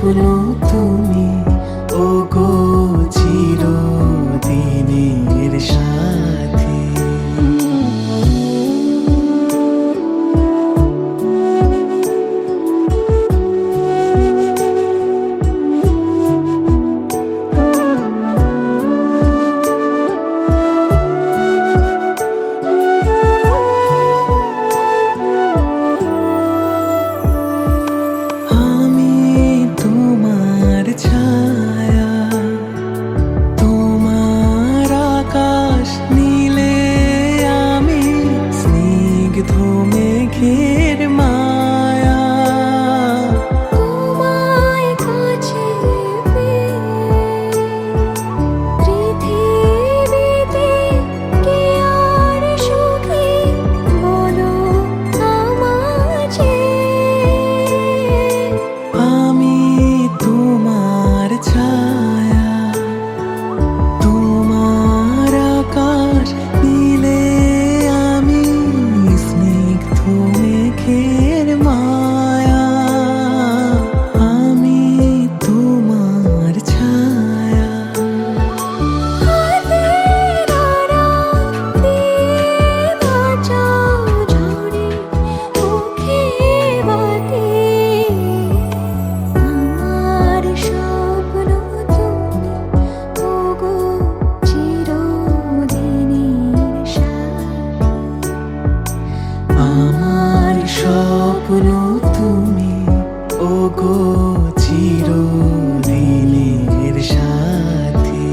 স্বপ্ন তুমি, ওগো চিরদিনের সাথী। মেঘের মায়া তোমায় কাছে পেয়ে পৃথিবীতে কে আর সুখী বলো আমাকে। আমি তোমার ছায়া, তোমার আকাশ নীলে আমি স্নিগ্ধ মেঘের মায়া। আমি তোমার ছায়া। হাতের আড়াল দিয়ে বাঁচাও ঝরে মুখে বাতি। আমার স্বপ্ন তুমি, ওগো চিরদিনের সাথী। আমার স্বপ্ন তুমি, ওগো চিরদিনের সাথী।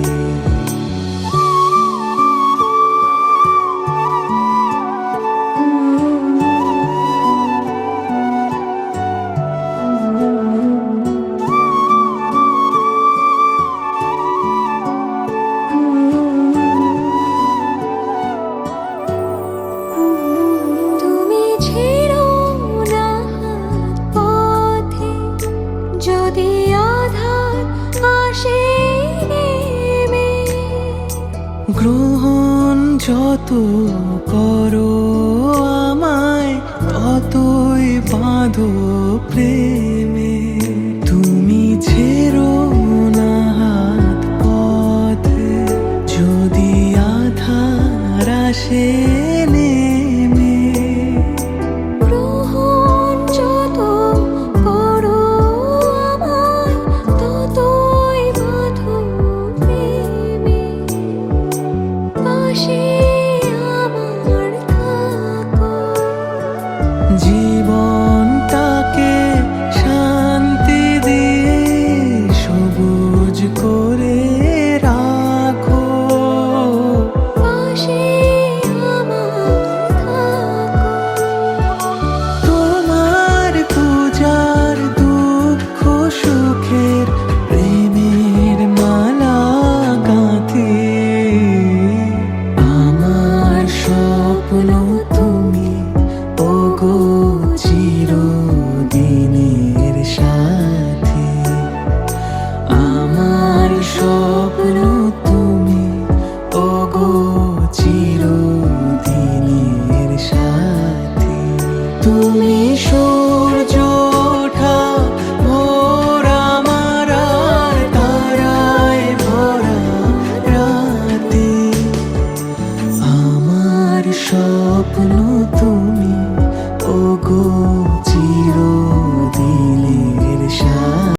তুমি ছেড়ো না হাত পথে, যদি আধার আসে নেমে। গ্রহণ যত করো আমায়, ততই বাঁধো প্রেমে। তুমি ছেড়ো না হাত পথে, যদি আধার আসে নেমে। গ্রহণ যত করো আমায়, ততই বাঁধো প্রেমে। পাশে আমার থাকো, জীবনটাকে শান্তি দিয়ে সবুজ করে রাখো। পাশে আমার থাকো। তোমার পূজার দুঃখ সুখের প্রেমের মালা গাঁথি। আমার স্বপ্ন